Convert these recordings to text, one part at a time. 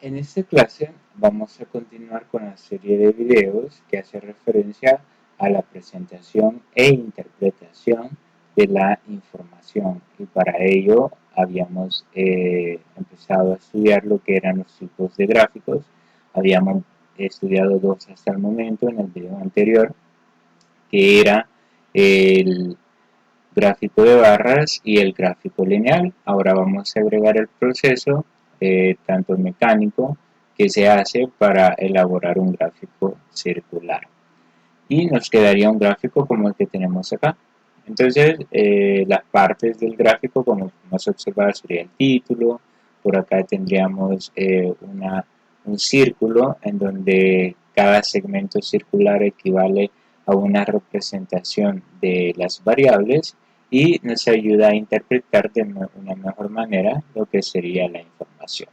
En esta clase vamos a continuar con la serie de videos que hace referencia a la presentación e interpretación de la información, y para ello habíamos empezado a estudiar lo que eran los tipos de gráficos. Habíamos estudiado dos hasta el momento en el video anterior, que era el gráfico de barras y el gráfico lineal. Ahora vamos a agregar el proceso tanto mecánico que se hace para elaborar un gráfico circular, y nos quedaría un gráfico como el que tenemos acá. Entonces las partes del gráfico, como podemos observar, sería el título. Por acá tendríamos un círculo en donde cada segmento circular equivale a una representación de las variables y nos ayuda a interpretar de una mejor manera lo que sería la información.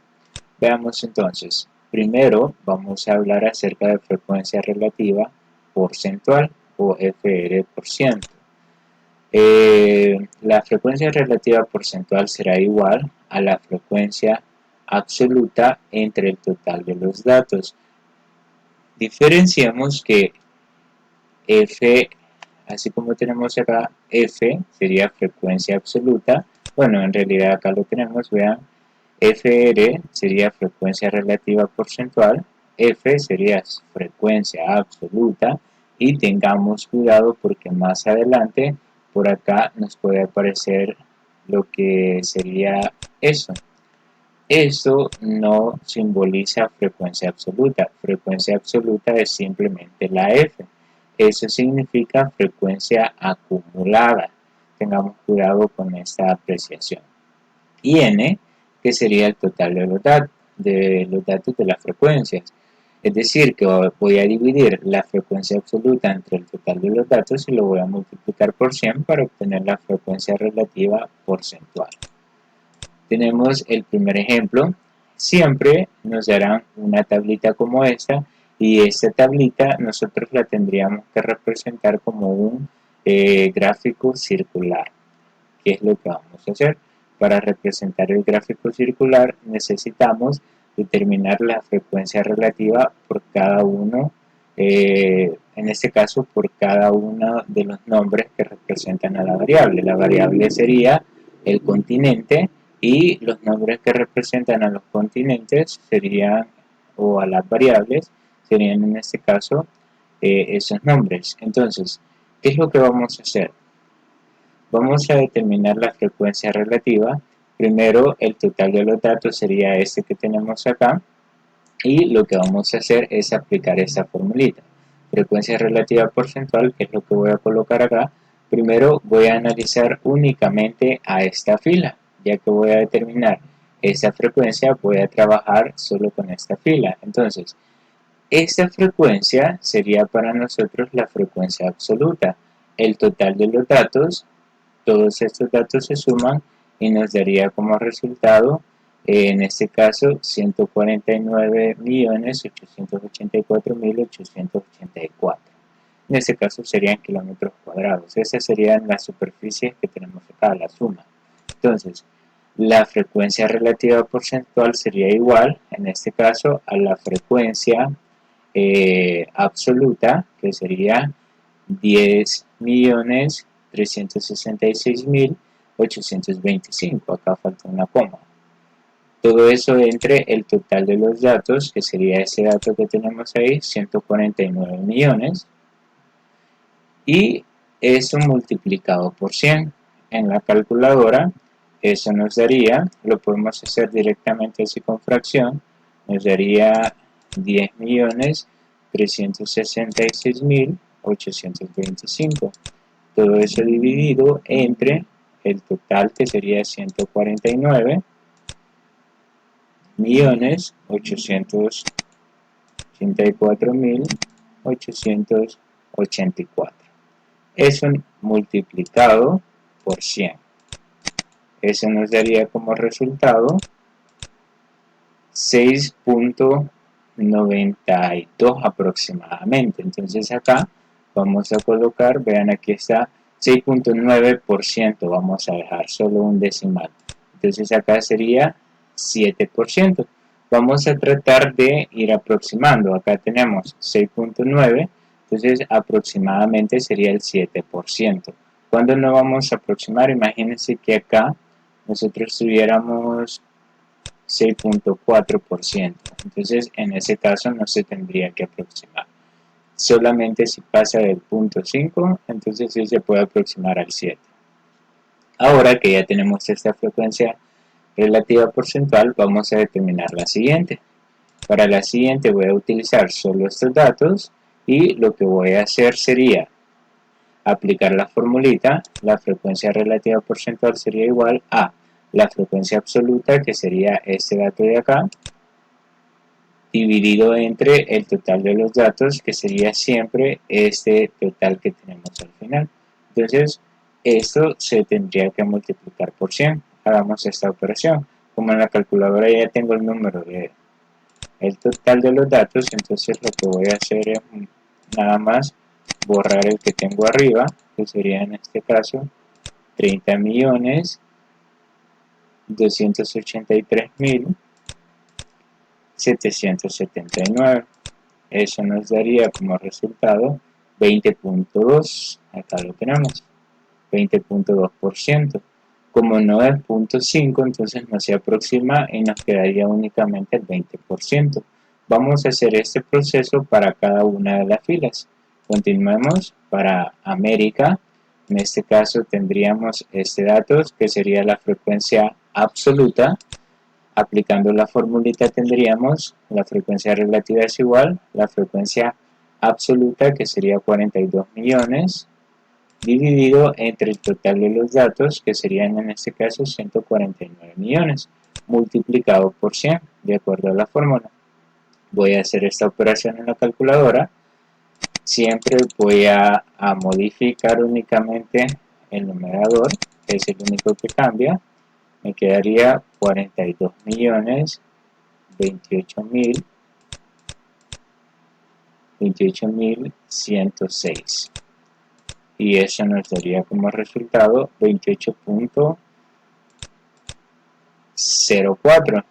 Veamos entonces. Primero vamos a hablar acerca de frecuencia relativa porcentual o FR%. La frecuencia relativa porcentual será igual a la frecuencia absoluta entre el total de los datos. Diferenciamos que F, así como tenemos acá, F sería frecuencia absoluta. Bueno, en realidad acá lo tenemos, vean. FR sería frecuencia relativa porcentual, F sería frecuencia absoluta, y tengamos cuidado porque más adelante por acá nos puede aparecer lo que sería eso. Esto no simboliza frecuencia absoluta es simplemente la F. Eso significa frecuencia acumulada. Tengamos cuidado con esta apreciación. Y N, que sería el total de los datos de las frecuencias. Es decir, que voy a dividir la frecuencia absoluta entre el total de los datos y lo voy a multiplicar por 100 para obtener la frecuencia relativa porcentual. Tenemos el primer ejemplo. Siempre nos darán una tablita como esta, y esta tablita nosotros la tendríamos que representar como un gráfico circular. ¿Qué es lo que vamos a hacer? Para representar el gráfico circular necesitamos determinar la frecuencia relativa por cada uno, en este caso por cada uno de los nombres que representan a la variable. La variable sería el continente, y los nombres que representan a los continentes serían, o a las variables, serían en este caso esos nombres. Entonces, ¿qué es lo que vamos a hacer? Vamos a determinar la frecuencia relativa. Primero, el total de los datos sería este que tenemos acá, y lo que vamos a hacer es aplicar esta formulita. Frecuencia relativa porcentual, que es lo que voy a colocar acá. Primero voy a analizar únicamente a esta fila. Ya que voy a determinar esta frecuencia, voy a trabajar solo con esta fila. Entonces, esta frecuencia sería para nosotros la frecuencia absoluta. El total de los datos, todos estos datos se suman y nos daría como resultado, en este caso, 149.884.884. En este caso serían kilómetros cuadrados. Esas serían las superficies que tenemos acá, la suma. Entonces, la frecuencia relativa porcentual sería igual, en este caso, a la frecuencia absoluta, que sería 10.366.825. Acá falta una coma. Todo eso entre el total de los datos, que sería ese dato que tenemos ahí, 149 millones, y eso multiplicado por 100. En la calculadora, eso nos daría, lo podemos hacer directamente así con fracción, nos daría 10.366.825. Todo eso dividido entre el total, que sería 149.884.884. Eso multiplicado por 100. Eso nos daría como resultado 6.92 aproximadamente. Entonces acá vamos a colocar, vean, aquí está 6.9%, vamos a dejar solo un decimal. Entonces acá sería 7%. Vamos a tratar de ir aproximando. Acá tenemos 6.9, entonces aproximadamente sería el 7%. ¿Cuándo no vamos a aproximar? Imagínense que acá nosotros tuviéramos 6.4%. Entonces en ese caso no se tendría que aproximar. Solamente si pasa del 0.5, entonces sí se puede aproximar al 7. Ahora que ya tenemos esta frecuencia relativa porcentual, vamos a determinar la siguiente. Para la siguiente voy a utilizar solo estos datos y lo que voy a hacer sería aplicar la formulita. La frecuencia relativa porcentual sería igual a la frecuencia absoluta, que sería este dato de acá, dividido entre el total de los datos, que sería siempre este total que tenemos al final. Entonces, esto se tendría que multiplicar por 100. Hagamos esta operación. Como en la calculadora ya tengo el número de el total de los datos, entonces lo que voy a hacer es nada más borrar el que tengo arriba, que sería en este caso 30.283.779. Eso nos daría como resultado 20.2, acá lo tenemos, 20.2%. Como no es 0.5, entonces no se aproxima y nos quedaría únicamente el 20%. Vamos a hacer este proceso para cada una de las filas. Continuemos para América. En este caso tendríamos este dato, que sería la frecuencia absoluta. Aplicando la formulita tendríamos la frecuencia relativa es igual, la frecuencia absoluta, que sería 42 millones, dividido entre el total de los datos, que serían en este caso 149 millones, multiplicado por 100, de acuerdo a la fórmula. Voy a hacer esta operación en la calculadora. Siempre voy a modificar únicamente el numerador, que es el único que cambia. Me quedaría 42 millones 28.106, y eso nos daría como resultado 28.04.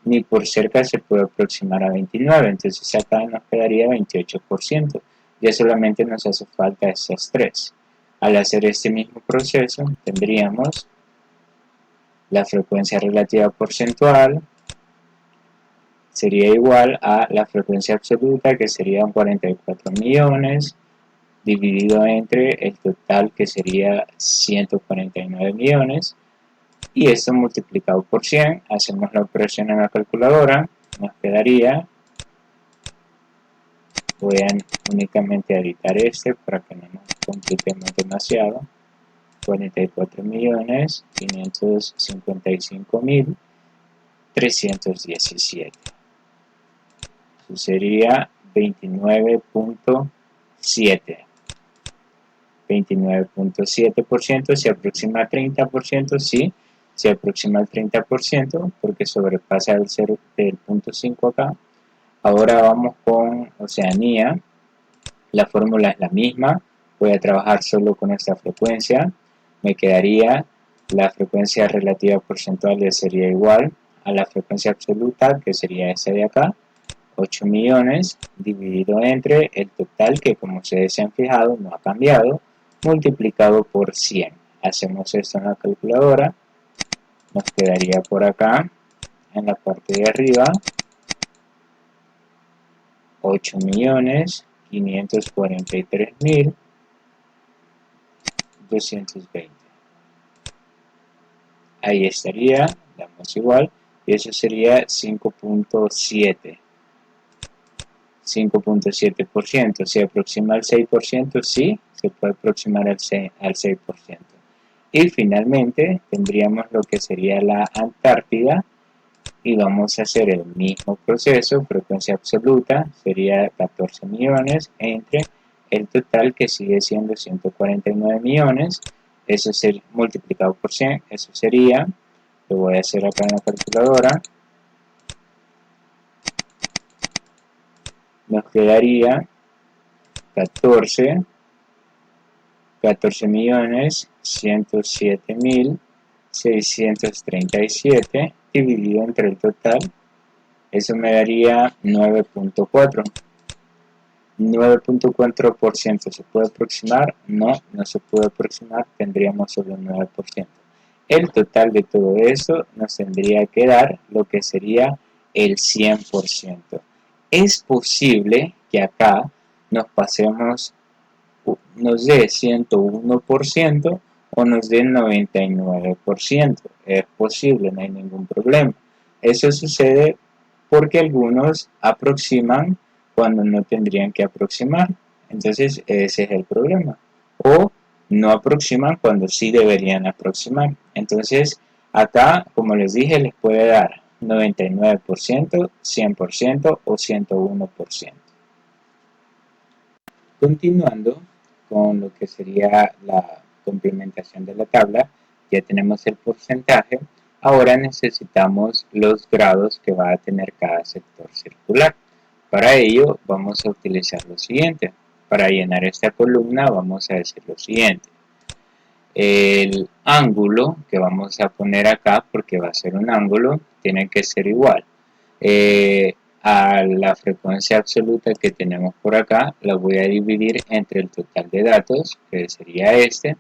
Ni por cerca se puede aproximar a 29, entonces acá nos quedaría 28%. Ya solamente nos hace falta esas tres. Al hacer este mismo proceso tendríamos la frecuencia relativa porcentual sería igual a la frecuencia absoluta, que serían 44 millones, dividido entre el total, que sería 149 millones, y esto multiplicado por 100. Hacemos la operación en la calculadora, nos quedaría, voy a únicamente editar este para que no nos compliquemos demasiado, 44.555.317. Eso sería 29.7. 29.7%, se aproxima al 30%, sí, se aproxima al 30% porque sobrepasa el 0.5 acá. Ahora vamos con Oceanía. La fórmula es la misma, voy a trabajar solo con esta frecuencia. Me quedaría la frecuencia relativa porcentual, que sería igual a la frecuencia absoluta, que sería esa de acá, 8 millones, dividido entre el total, que como ustedes se han fijado no ha cambiado, multiplicado por 100. Hacemos esto en la calculadora, nos quedaría por acá, en la parte de arriba, 8.543.220. Ahí estaría, damos igual, y eso sería 5.7. 5.7%. ¿Se aproxima al 6%? Sí, se puede aproximar al 6%. Y finalmente tendríamos lo que sería la Antártida, y vamos a hacer el mismo proceso. Frecuencia absoluta sería 14 millones entre el total, que sigue siendo 149 millones. Eso sería multiplicado por 100, eso sería, lo voy a hacer acá en la calculadora, nos quedaría 14.107.637 dividido entre el total, Eso me daría 9.4. 9.4%. ¿Se puede aproximar? No, no se puede aproximar, tendríamos solo un 9%. El total de todo eso nos tendría que dar lo que sería el 100%. Es posible que acá nos pasemos, nos dé 101% o nos dé 99%. Es posible, no hay ningún problema. Eso sucede porque algunos aproximan cuando no tendrían que aproximar. Entonces ese es el problema. O no aproximan cuando sí deberían aproximar. Entonces acá, como les dije, les puede dar 99%, 100% o 101%. Continuando con lo que sería la complementación de la tabla, ya tenemos el porcentaje. Ahora necesitamos los grados que va a tener cada sector circular. Para ello vamos a utilizar lo siguiente. Para llenar esta columna vamos a decir lo siguiente. El ángulo que vamos a poner acá, porque va a ser un ángulo, tiene que ser igual a la frecuencia absoluta que tenemos por acá. La voy a dividir entre el total de datos, que sería este,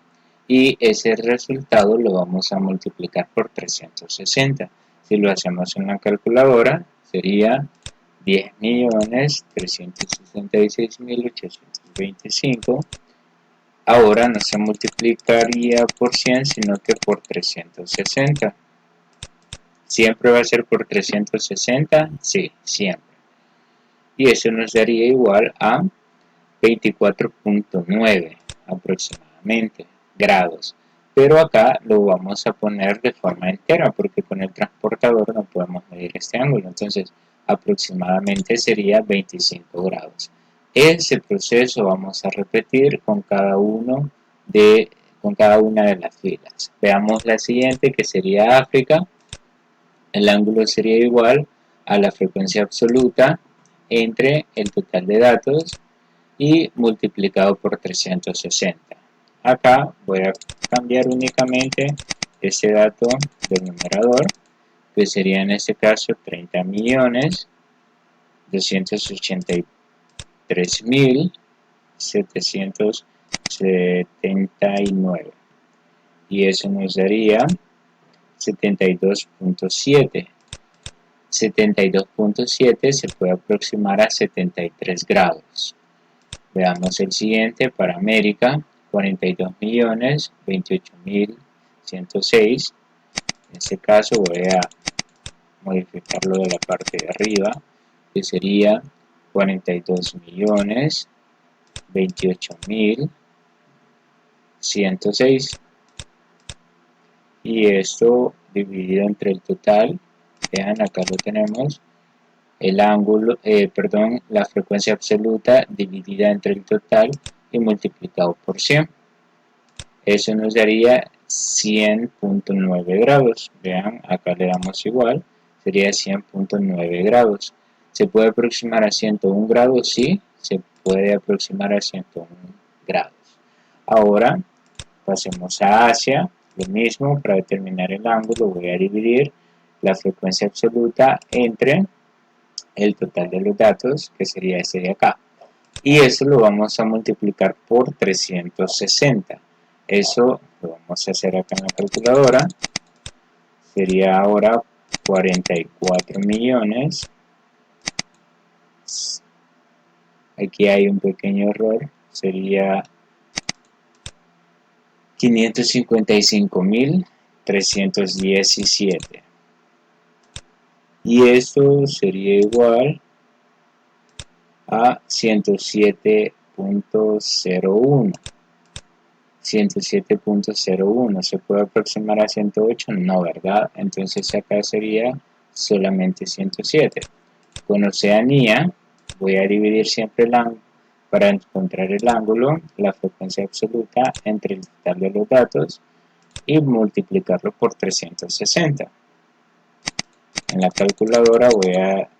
y ese resultado lo vamos a multiplicar por 360. Si lo hacemos en la calculadora, sería 10.366.825. Ahora no se multiplicaría por 100, sino que por 360. ¿Siempre va a ser por 360? Sí, siempre. Y eso nos daría igual a 24.9 aproximadamente grados. Pero acá lo vamos a poner de forma entera porque con el transportador no podemos medir este ángulo. Entonces aproximadamente sería 25 grados. Ese proceso vamos a repetir con cada una de las filas. Veamos la siguiente, que sería África. El ángulo sería igual a la frecuencia absoluta entre el total de datos y multiplicado por 360. Acá voy a cambiar únicamente ese dato del numerador, que sería en este caso 30.283.779, y eso nos daría 72.7. 72.7 se puede aproximar a 73 grados. Veamos el siguiente para América, 42.028.106. En este caso voy a modificarlo de la parte de arriba, que sería 42.028.106. Y esto dividido entre el total, vean acá lo tenemos, el ángulo, la frecuencia absoluta dividida entre el total y multiplicado por 100. Eso nos daría 100.9 grados. Vean, acá le damos igual, sería 100.9 grados. ¿Se puede aproximar a 101 grados? Sí, se puede aproximar a 101 grados. Ahora pasemos a Asia. Lo mismo, para determinar el ángulo voy a dividir la frecuencia absoluta entre el total de los datos, que sería este de acá, y eso lo vamos a multiplicar por 360. Eso lo vamos a hacer acá en la calculadora. Sería ahora 44 millones. Aquí hay un pequeño error, sería 555.317. Y esto sería igual a 107.01. 107.01. ¿Se puede aproximar a 108? No, ¿verdad? Entonces acá sería solamente 107. Con Oceanía voy a dividir siempre el ángulo para encontrar el ángulo, la frecuencia absoluta entre el total de los datos y multiplicarlo por 360. En la calculadora voy a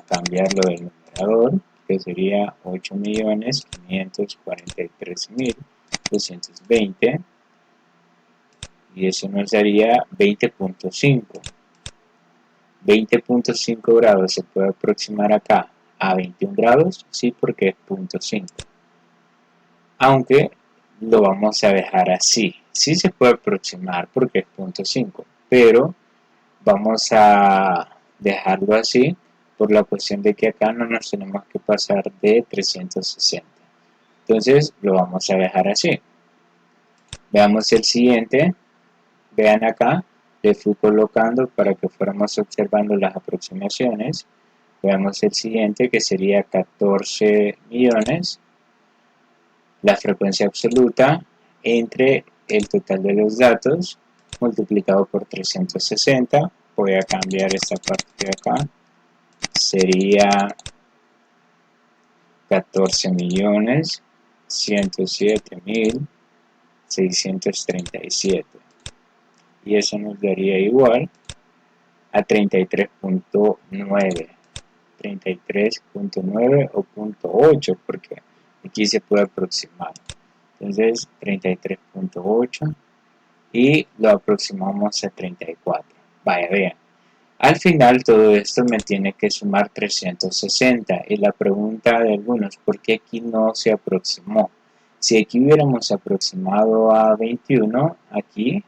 cambiarlo del numerador, que sería 8.543.220, y eso nos daría 20.5. 20.5 grados se puede aproximar acá a 21 grados, sí, porque es 0.5. Aunque lo vamos a dejar así. Sí se puede aproximar porque es 0.5, pero vamos a dejarlo así por la cuestión de que acá no nos tenemos que pasar de 360. Entonces lo vamos a dejar así. Veamos el siguiente. Vean acá, le fui colocando para que fuéramos observando las aproximaciones. Veamos el siguiente, que sería 14 millones, la frecuencia absoluta entre el total de los datos multiplicado por 360. Voy a cambiar esta parte de acá, sería 14.107.637, y eso nos daría igual a 33.9 o 0.8, porque aquí se puede aproximar. Entonces 33.8 y lo aproximamos a 34. Vaya, vean, al final todo esto me tiene que sumar 360, y la pregunta de algunos, ¿por qué aquí no se aproximó? Si aquí hubiéramos aproximado a 21, aquí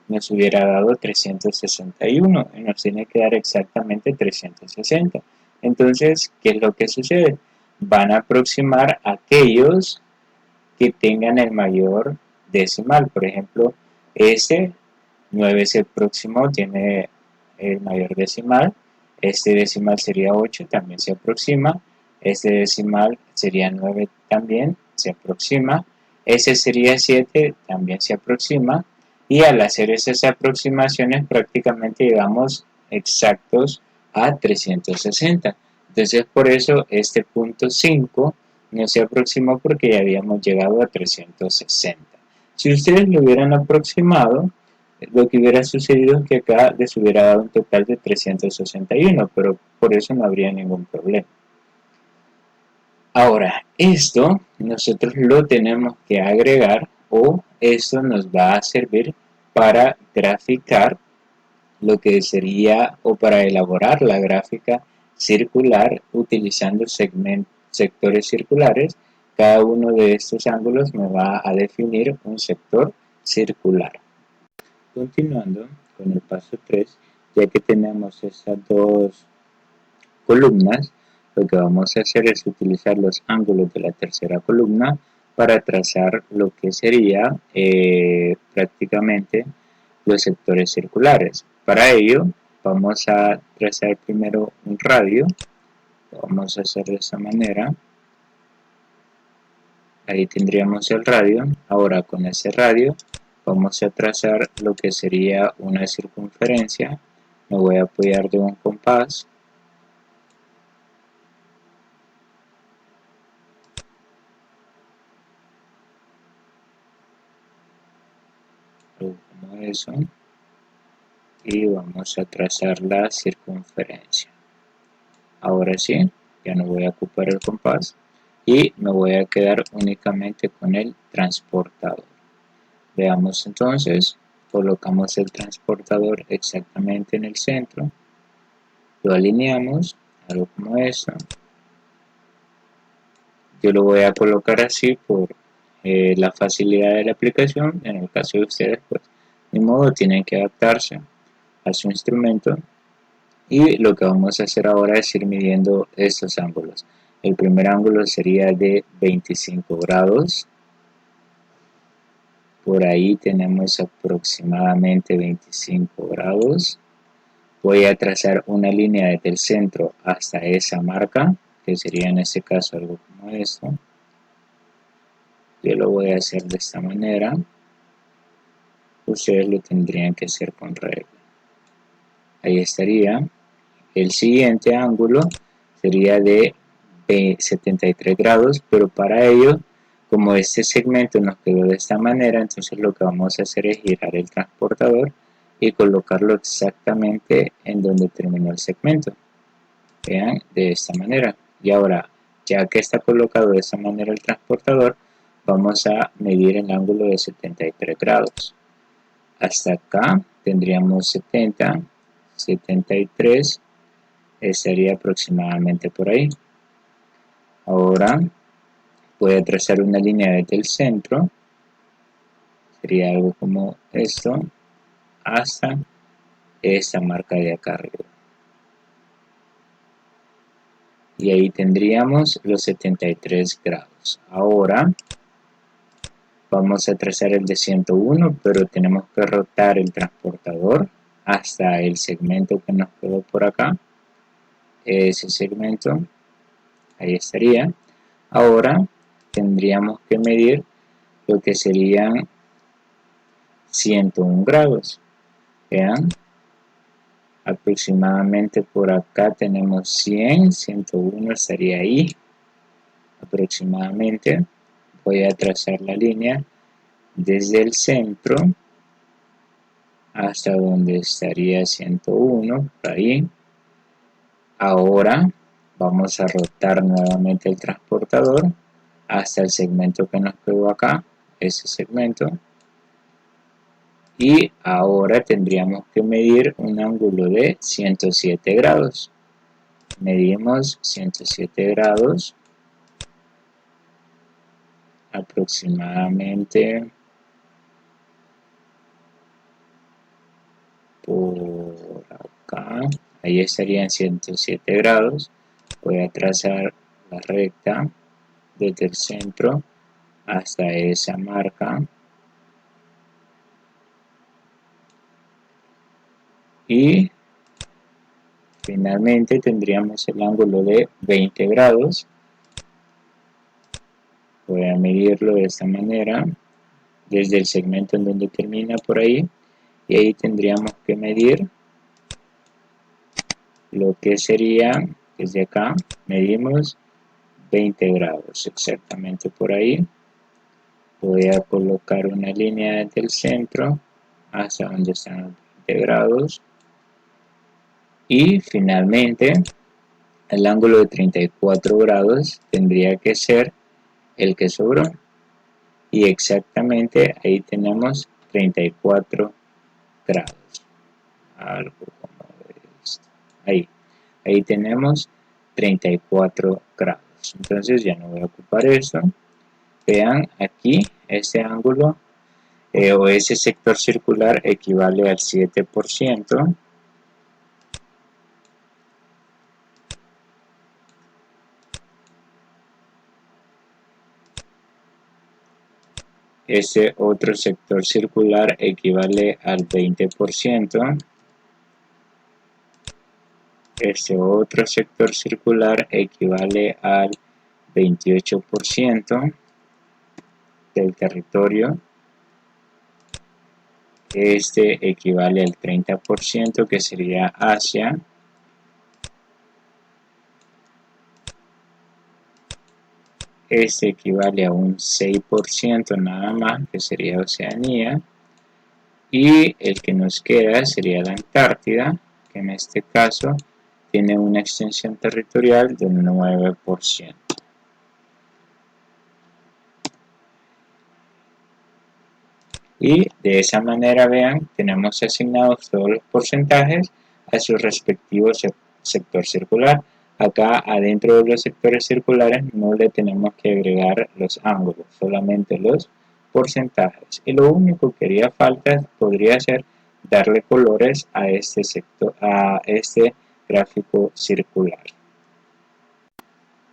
nos hubiera dado 361 y nos tiene que dar exactamente 360. Entonces, ¿qué es lo que sucede? Van a aproximar aquellos que tengan el mayor decimal. Por ejemplo, este 9 es el próximo, tiene el mayor decimal. Este decimal sería 8, también se aproxima. Este decimal sería 9, también se aproxima. Ese sería 7, también se aproxima. Y al hacer esas aproximaciones prácticamente llegamos exactos a 360. Entonces por eso este punto 5 no se aproximó, porque ya habíamos llegado a 360. Si ustedes lo hubieran aproximado, lo que hubiera sucedido es que acá les hubiera dado un total de 361, pero por eso no habría ningún problema. Ahora, esto nosotros lo tenemos que agregar, o esto nos va a servir para graficar lo que sería, o para elaborar la gráfica circular utilizando sectores circulares. Cada uno de estos ángulos me va a definir un sector circular. Continuando con el paso 3, ya que tenemos estas dos columnas, lo que vamos a hacer es utilizar los ángulos de la tercera columna para trazar lo que sería prácticamente los sectores circulares. Para ello vamos a trazar primero un radio. Lo vamos a hacer de esta manera. Ahí tendríamos el radio. Ahora con ese radio vamos a trazar lo que sería una circunferencia. Me voy a apoyar de un compás. Algo como eso. Y vamos a trazar la circunferencia. Ahora sí, ya no voy a ocupar el compás y me voy a quedar únicamente con el transportador. Veamos entonces, colocamos el transportador exactamente en el centro, lo alineamos, algo como esto. Yo lo voy a colocar así por la facilidad de la aplicación. En el caso de ustedes, pues, de modo tienen que adaptarse a su instrumento. Y lo que vamos a hacer ahora es ir midiendo estos ángulos. El primer ángulo sería de 25 grados. Por ahí tenemos aproximadamente 25 grados. Voy a trazar una línea desde el centro hasta esa marca, que sería en este caso algo como esto. Yo lo voy a hacer de esta manera. Ustedes lo tendrían que hacer con regla. Ahí estaría. El siguiente ángulo sería de 73 grados, pero para ello, como este segmento nos quedó de esta manera, entonces lo que vamos a hacer es girar el transportador y colocarlo exactamente en donde terminó el segmento. Vean, de esta manera. Y ahora, ya que está colocado de esta manera el transportador, vamos a medir el ángulo de 73 grados. Hasta acá tendríamos 70, 73 estaría aproximadamente por ahí. Ahora voy a trazar una línea desde el centro, sería algo como esto, hasta esta marca de acá arriba. Y ahí tendríamos los 73 grados. Ahora vamos a trazar el de 101, pero tenemos que rotar el transportador hasta el segmento que nos quedó por acá. Ese segmento, ahí estaría. Ahora tendríamos que medir lo que serían 101 grados. Vean, aproximadamente por acá tenemos 100, 101 estaría ahí aproximadamente. Voy a trazar la línea desde el centro hasta donde estaría 101, por ahí. Ahora vamos a rotar nuevamente el transportador hasta el segmento que nos quedó acá, ese segmento. Y ahora tendríamos que medir un ángulo de 107 grados. Medimos 107 grados aproximadamente por acá. Ahí estarían 107 grados. Voy a trazar la recta desde el centro hasta esa marca. Y finalmente tendríamos el ángulo de 20 grados. Voy a medirlo de esta manera, desde el segmento en donde termina por ahí. Y ahí tendríamos que medir lo que sería, desde acá, medimos 20 grados, exactamente por ahí. Voy a colocar una línea desde el centro hasta donde están los 20 grados. Y finalmente, el ángulo de 34 grados tendría que ser el que sobró. Y exactamente ahí tenemos 34 grados. Algo como esto. Ahí tenemos 34 grados. Entonces ya no voy a ocupar eso. Vean aquí, este ángulo o ese sector circular equivale al 7%. Ese otro sector circular equivale al 20%. Este otro sector circular equivale al 28% del territorio. Este equivale al 30%, que sería Asia. Este equivale a un 6% nada más, que sería Oceanía. Y el que nos queda sería la Antártida, que en este caso tiene una extensión territorial del 9%. Y de esa manera, vean, tenemos asignados todos los porcentajes a su respectivo sector circular. Acá adentro de los sectores circulares no le tenemos que agregar los ángulos, solamente los porcentajes. Y lo único que haría falta podría ser darle colores a este sector, a este gráfico circular.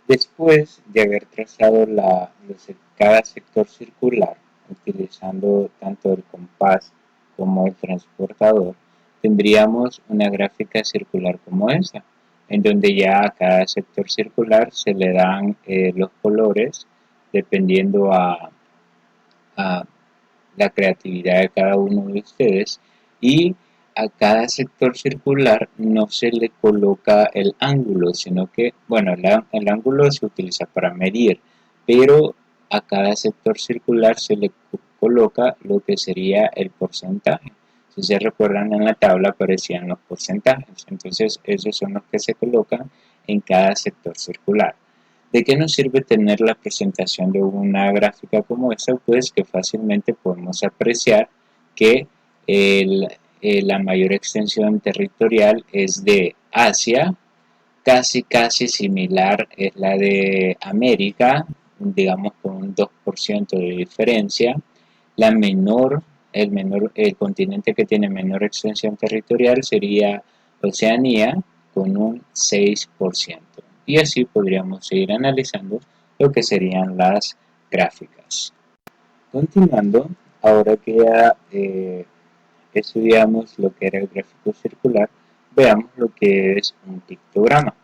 Después de haber trazado cada sector circular, utilizando tanto el compás como el transportador, tendríamos una gráfica circular como esta, en donde ya a cada sector circular se le dan los colores dependiendo a la creatividad de cada uno de ustedes, y a cada sector circular no se le coloca el ángulo, sino que, bueno, el ángulo se utiliza para medir, pero a cada sector circular se le coloca lo que sería el porcentaje. Si se recuerdan, en la tabla aparecían los porcentajes, entonces esos son los que se colocan en cada sector circular. ¿De qué nos sirve tener la presentación de una gráfica como esta? Pues que fácilmente podemos apreciar que la mayor extensión territorial es de Asia, casi similar es la de América, digamos con un 2% de diferencia. La menor, el continente que tiene menor extensión territorial sería Oceanía con un 6%. Y así podríamos seguir analizando lo que serían las gráficas. Continuando, ahora que ya estudiamos lo que era el gráfico circular, veamos lo que es un pictograma.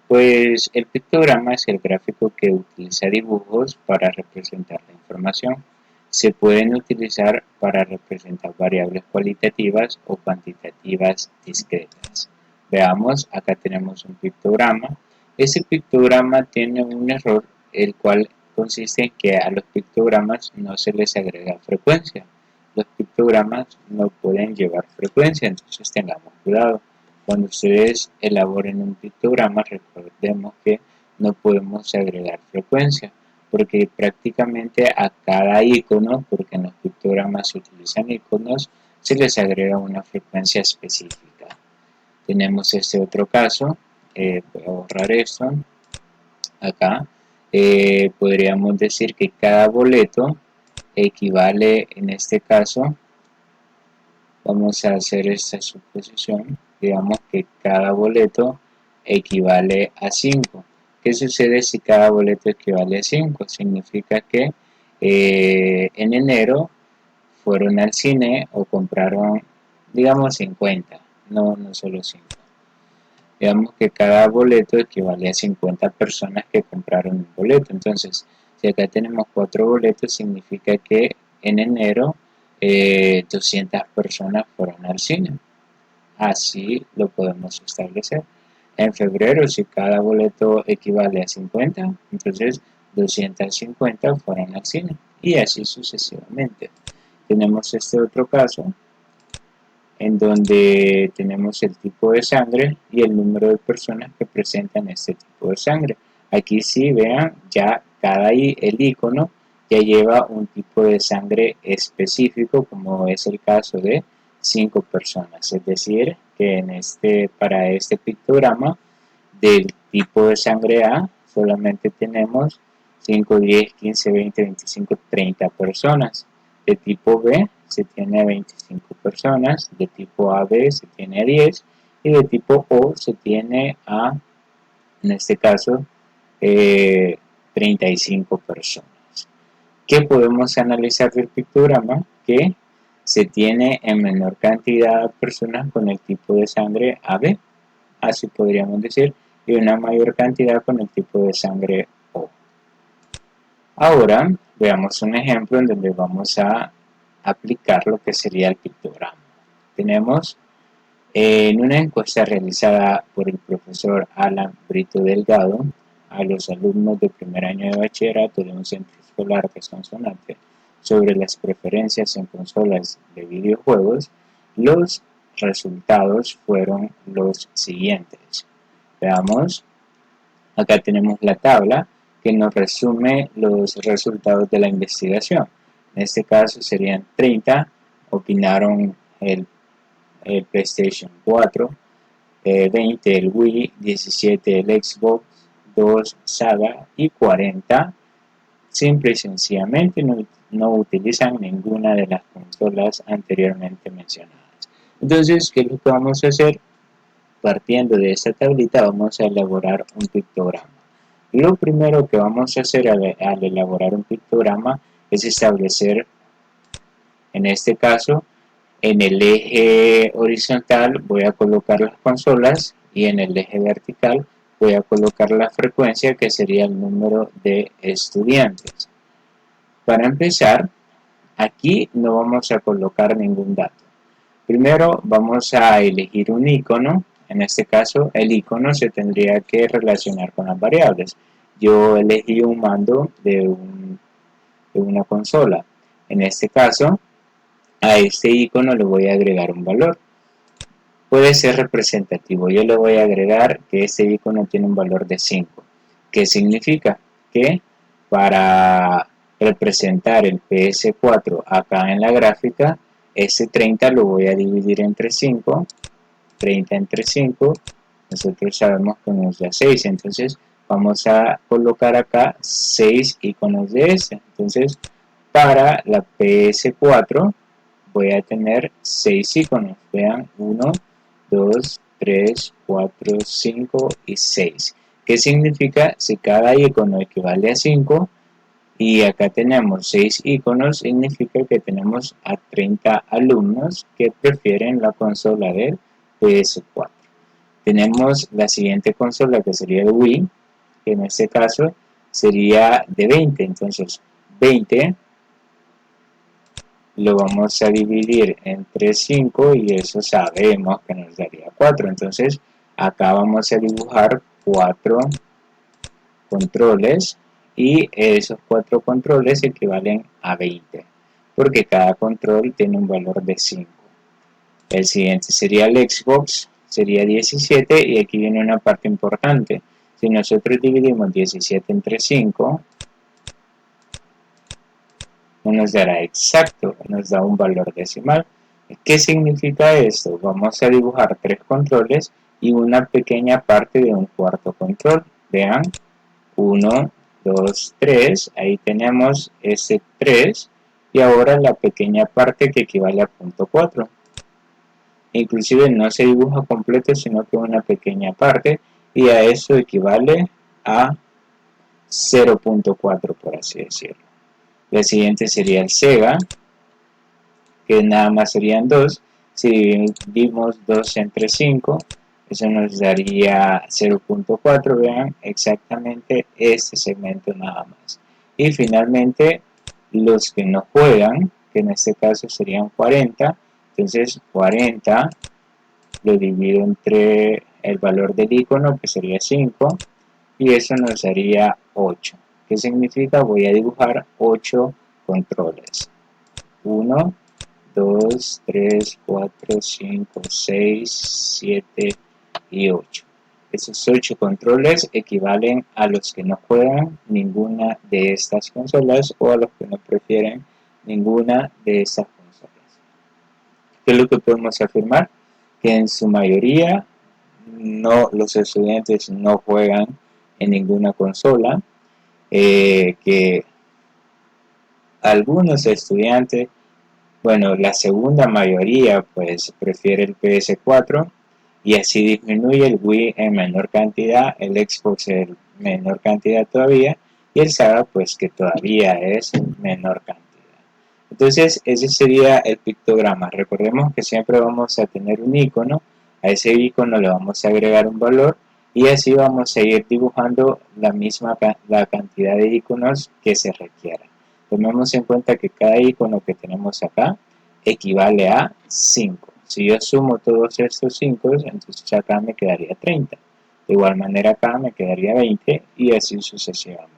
Pues el pictograma es el gráfico que utiliza dibujos para representar la información. Se pueden utilizar para representar variables cualitativas o cuantitativas discretas. Veamos, acá tenemos un pictograma. Ese pictograma tiene un error, el cual consiste en que a los pictogramas no se les agrega frecuencia. Los pictogramas no pueden llevar frecuencia, entonces tengamos cuidado. Cuando ustedes elaboren un pictograma, recordemos que no podemos agregar frecuencia, porque prácticamente a cada icono, porque en los pictogramas se utilizan iconos, se les agrega una frecuencia específica. Tenemos este otro caso, voy a borrar esto, acá, podríamos decir que cada boleto equivale, en este caso, vamos a hacer esta suposición, digamos que cada boleto equivale a 5. ¿Qué sucede si cada boleto equivale a 5? Significa que en enero fueron al cine o compraron, digamos, 50, no solo 5. Digamos que cada boleto equivale a 50 personas que compraron un boleto. Entonces, si acá tenemos 4 boletos, significa que en enero 200 personas fueron al cine. Así lo podemos establecer. En febrero, si cada boleto equivale a 50, entonces 250 fueron al cine. Y así sucesivamente. Tenemos este otro caso en donde tenemos el tipo de sangre y el número de personas que presentan este tipo de sangre. Aquí sí, vean, ya el icono ya lleva un tipo de sangre específico, como es el caso de 5 personas. Es decir, que para este pictograma del tipo de sangre A solamente tenemos 5, 10, 15, 20, 25, 30 personas. De tipo B se tiene a 25 personas, de tipo AB se tiene a 10 y de tipo O se tiene a, en este caso, 35 personas. ¿Qué podemos analizar del pictograma? Que se tiene en menor cantidad de personas con el tipo de sangre AB, así podríamos decir, y una mayor cantidad con el tipo de sangre O. Ahora veamos un ejemplo en donde vamos a aplicar lo que sería el pictograma. Tenemos en una encuesta realizada por el profesor Alan Brito Delgado a los alumnos de primer año de bachillerato de un centro escolar de Sonsonate sobre las preferencias en consolas de videojuegos, los resultados fueron los siguientes. Veamos, acá tenemos la tabla que nos resume los resultados de la investigación. En este caso serían 30, opinaron el PlayStation 4, 20 el Wii, 17 el Xbox, 2 Saga y 40 simple y sencillamente no utilizan ninguna de las consolas anteriormente mencionadas. Entonces, ¿qué es lo que vamos a hacer? Partiendo de esta tablita vamos a elaborar un pictograma. Lo primero que vamos a hacer al elaborar un pictograma es establecer, en este caso, en el eje horizontal voy a colocar las consolas y en el eje vertical voy a colocar la frecuencia, que sería el número de estudiantes. Para empezar, aquí no vamos a colocar ningún dato. Primero vamos a elegir un icono. En este caso, el icono se tendría que relacionar con las variables. Yo elegí un mando de una consola. En este caso, a este icono le voy a agregar un valor. Puede ser representativo. Yo le voy a agregar que este icono tiene un valor de 5. ¿Qué significa? Que para representar el PS4 acá en la gráfica, ese 30 lo voy a dividir entre 5, 30 entre 5, nosotros sabemos que nos da 6, entonces vamos a colocar acá 6 iconos de este. Entonces para la PS4 voy a tener 6 iconos, vean, 1, 2, 3, 4, 5 y 6. ¿Qué significa? Si cada icono equivale a 5 y acá tenemos 6 iconos, significa que tenemos a 30 alumnos que prefieren la consola del PS4. Tenemos la siguiente consola que sería el Wii, que en este caso sería de 20, entonces 20 lo vamos a dividir entre 5 y eso sabemos que nos daría 4, entonces acá vamos a dibujar 4 controles y esos 4 controles equivalen a 20 porque cada control tiene un valor de 5. El siguiente sería el Xbox, sería 17 y aquí viene una parte importante. Si nosotros dividimos 17 entre 5, no nos dará exacto, nos da un valor decimal. ¿Qué significa esto? Vamos a dibujar 3 controles y una pequeña parte de un cuarto control. Vean, 1, 2, 3, ahí tenemos ese 3 y ahora la pequeña parte que equivale a punto 4. Inclusive no se dibuja completo sino que una pequeña parte y a eso equivale a 0.4 por así decirlo. La siguiente sería el Sega, que nada más serían 2. Si dividimos 2 entre 5, eso nos daría 0.4, vean exactamente este segmento nada más. Y finalmente los que no juegan, que en este caso serían 40, entonces 40 lo divido entre el valor del icono, que sería 5, y eso nos daría 8. ¿Qué significa? Voy a dibujar 8 controles. 1, 2, 3, 4, 5, 6, 7 y 8. Esos 8 controles equivalen a los que no juegan ninguna de estas consolas o a los que no prefieren ninguna de estas consolas. ¿Qué es lo que podemos afirmar? Que en su mayoría los estudiantes no juegan en ninguna consola, que algunos estudiantes, bueno, la segunda mayoría pues prefiere el PS4 y así disminuye el Wii en menor cantidad, el Xbox en menor cantidad todavía y el Saga pues que todavía es menor cantidad. Entonces ese sería el pictograma. Recordemos que siempre vamos a tener un icono, a ese icono le vamos a agregar un valor y así vamos a ir dibujando la cantidad de iconos que se requiera. Tomemos en cuenta que cada icono que tenemos acá equivale a 5. Si yo sumo todos estos 5, entonces acá me quedaría 30. De igual manera acá me quedaría 20 y así sucesivamente.